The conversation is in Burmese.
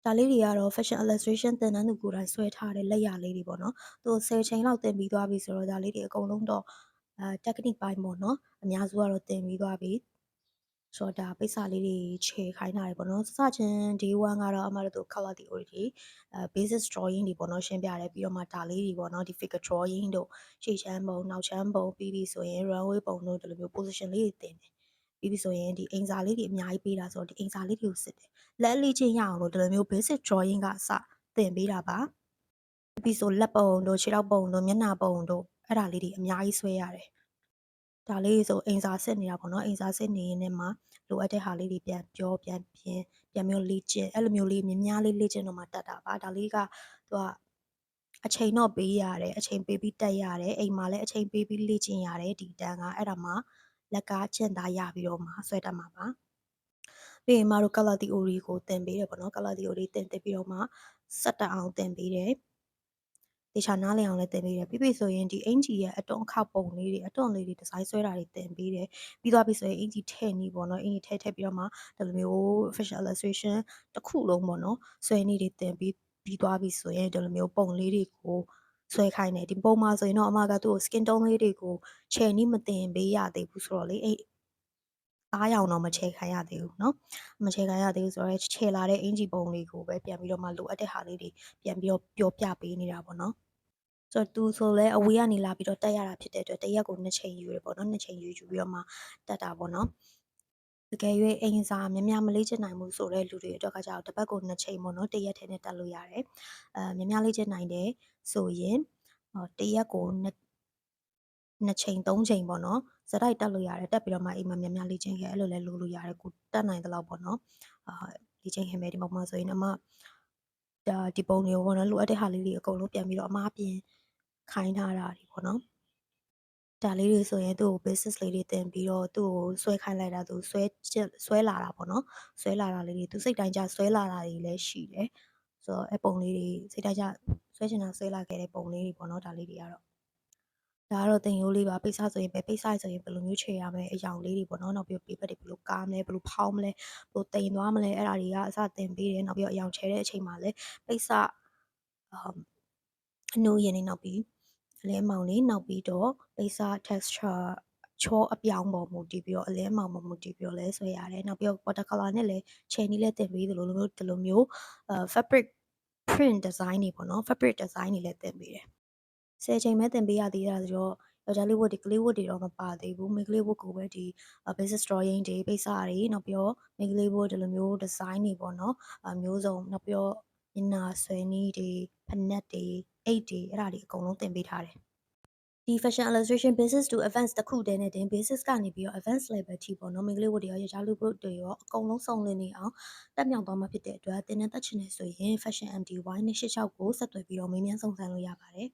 ဒါလေးတွေကတော့ Fashion Illustration သင်တန်းသူကိုယ်တိုင်ဆွဲထားတဲ့လက်ရာလေးတွေပေါ့နော်။သူတို့10ချိန်လောက်သင်ပြီးသွားပြီဆိုတော့ဒါလေးတွေအကုန်လုံးတော့technique ပိုင်းပေါ့နော်။အများစုကတော့သင်ပြီးသွားပြီ။ဆိုတော့ဒါပိတ်စလေးတွေခြယ်ခိုင်းထားတယ်ပေါ့နော်။စချင်း Day 1 ကတော့အမတို့ Color Theory basic drawing တွေပေါ့နော်ရှင်းပြတယ်။ပြီးတော့မှဒါလေးတွေပေါ့နော်ဒီ figure drawing တို့ရှေ့ချမ်းပုံနောက်ချမ်းပုံပြီးပြီဆိုရင် runway ပုံတို့ဒီလိုမျိုး position လေးတွေသင်တယ်။ပြီးပြီဆိုရင်ဒီအိမ်စာလေးတွေအများကြီးပေးတာဆိုတော့ဒီအိမ်စာလေးတွေကိုစစ်တယ်။လက်အလေ့ကျင့်ရအောင်လို့ဒီလိုမျိုး basic drawing ကအစသင်ပေးတာပါ။ပြီးဆိုလက်ပုံတို့ခြေထောက်ပုံတို့မျက်နှာပုံတို့အဲ့ဒါလေးတွေအများကြီးဆွဲရတယ်။ဒါလေးဆိုအိမ်စာစစ်နေတာပေါ့နော်။အိမ်စာစစ်နေရင်းနဲ့မှလိုအပ်တဲ့ဟာလေးတွေပြန်ပြောပြန်ပြင်ပြန်မျိုးလေ့ကျင့်အဲ့လိုမျိုးလေးများများလေးလေ့ကျင့်တော့မှတတ်တာပါ။ဒါလေးကသူကအချိန်တော့ပေးရတယ်အချိန်ပေးပြီးတက်ရတယ်အိမ်မှာလည်းအချိန်ပေးပြီးလေ့ကျင့်ရတယ်ဒီတန်းကအဲ့ဒါမှလက်ကကျင့်သားရပြီးတော့မှဆွဲတတ်မှာပါပြီးရင်မတို့ color theory ကိုသင်ပေးတယ်ပေါ့နော် color theory သင်ပြီးတော့မှစက်တအောင်သင်ပေးတယ်တေချာနားလည်အောင်လည်းသင်ပေးတယ်ပြီးပြီဆိုရင်ဒီအင်ဂျီရဲ့အတွန်းခောက်ပုံလေးတွေအတွန်းလေးတွေဒီဇိုင်းဆွဲတာတွေသင်ပေးတယ်ပြီးသွားပြီဆိုရင်အင်ဂျီထည့်နီးပေါ့နော်အင်ဂျီထည့်ပြီးတော့မှဒီလိုမျိုး facial illustration တစ်ခုလုံးပေါ့နော်ဆွဲနည်းတွေသင်ပြီးသွားပြီဆိုရင်ဒီလိုမျိုးပုံလေးတွေကိုဆွဲခိုင်းတယ်ဒီပုံမှာဆိုရင်တော့အမကသူ့ကို skin tone လေးတွေကိုခြယ်နည်းမသင်ပေးရသေးဘူးဆိုတော့လေအဲ့သားရောင်တော့မခြယ်ခိုင်းရသေးဘူးเนาะမခြယ်ခိုင်းရသေးဘူးဆိုတော့ခြယ်လာတဲ့အင်ဂျီပုံလေးကိုပဲပြန်ပြီးတော့မှလိုအပ်တဲ့ဟာလေးတွေပြန်ပြီးတော့ပြောပြပေးနေတာပေါ့နော်ဆိုတော့သူဆိုလဲအဝေးကနေလာပြီးတော့တက်ရတာဖြစ်တဲ့အတွက်တစ်ရက်ကို2ချိန်ယူရပေါ့နော်2ချိန်ယူပြီးတော့မှတက်တာပေါ့နော်တကယ်၍အိမ်စာများများမလေ့ကျင့်နိုင်ဘူးဆိုတဲ့လူတွေအတွက်ကကြောက်တစ်ပတ်ကို2ချိန်ပေါ့နော်တစ်ရက်ထဲနဲ့တက်လို့ရတယ်များများလေ့ကျင့်နိုင်တယ်ဆိုရင်တစ်ရက်ကို2ချိန်3ချိန်ပေါ့နော်ဇက်တိုက်တက်လို့ရတယ်တက်ပြီးတော့မှအိမ်မှာများများလေ့ကျင့်ခဲ့အဲ့လိုလဲလုပ်လို့ရတယ်ကိုတက်နိုင်သလောက်ပေါ့နော်လေ့ကျင့်ခင်မယ်ဒီပုံမှာဆိုရင်အမဒီပုံတွေကိုပေါ့နော်လိုအပ်တဲ့ဟာလေးတွေအကုန်လုံးပြန်ပြီးတော့အမားပြင်ခိုင်းထားတာတွေပေါ့နော်ဒါလေးတွေဆိုရင်သူ့ကို basis လေးတွေသင်ပြီးတော့သူ့ကိုဆွဲခိုင်းလိုက်တာသူဆွဲလာတာပေါ့နော်ဆွဲလာတာလေးတွေသူစိတ်တိုင်းကျဆွဲလာတာတွေလည်းရှိတယ်ဆိုတော့အဲ့ပုံလေးတွေစိတ်တိုင်းကျဆွဲချင်တာဆွဲလာခဲ့တဲ့ပုံလေးတွေပေါ့နော်ဒါလေးတွေကတော့ဒါကတော့သင်ရိုးလေးပါပိတ်စဆိုရင်ပဲပိတ်စဆိုရင်ဘယ်လိုမျိုးခြေရမလဲအယောင်လေးတွေပေါ့နော်နောက်ပြီးပေပတ်တွေဘယ်လိုကားမလဲဘယ်လိုဖောင်းမလဲဘယ်လိုတိမ်သွားမလဲအဲ့ဒါတွေကအစသင်ပေးတယ်နောက်ပြီးတော့အယောင်ချဲတဲ့အချိန်မှာလည်းပိတ်စအနှိုးရည်နေနောက်ပြီးအလဲမောင်လေးနောက်ပြီးတော့ပိတ်စ texture ချောအပြောင်းပေါ်မူတည်ပြီးတော့အလဲမောင်ပေါ်မူတည်ပြီးတော့လဲဆွဲရတယ်နောက်ပြီးတော့ water color နဲ့လည်းခြယ်နည်းလဲသင်ပေးသလိုဒီလိုမျိုးfabric print design တွေပေါ့နော် fabric design တွေလည်းသင်ပေးတယ်10ချိန်ပဲသင်ပေးရသေးတာဆိုတော့ယောက်ျားလေးဝတ်တွေကလေးဝတ်တွေတော့မပါသေးဘူးမိန်းကလေးဝတ်ကိုပဲဒီ basic drawing တွေပိတ်စတွေနောက်ပြီးတော့မိန်းကလေးဝတ်ဒီလိုမျိုး design တွေပေါ့နော်မျိုးစုံနောက်ပြီးတော့မျက်နှာဆွဲနည်းတွေဖနက်တွေအိတ်တွေအဲ့ဒါတွေအကုန်လုံးသင်ပေးထားတယ်ဒီ fashion illustration basic to advanced တစ်ခုတည်းနဲ့တင် basic ကနေပြီးတော့ advanced level ထိပေါ့နော်မိန်းကလေးဝတ်တွေရောယောက်ျားလူဝတ်တွေရောအကုန်လုံးစုံလင်နေအောင်တက်မြောက်သွားမှာဖြစ်တဲ့အတွက်သင်တန်းတက်ချင်နေဆိုရင် fashion MD Y နဲ့86ကိုဆက်သွယ်ပြီးတော့မေးမြန်းစုံစမ်းလို့ရပါတယ်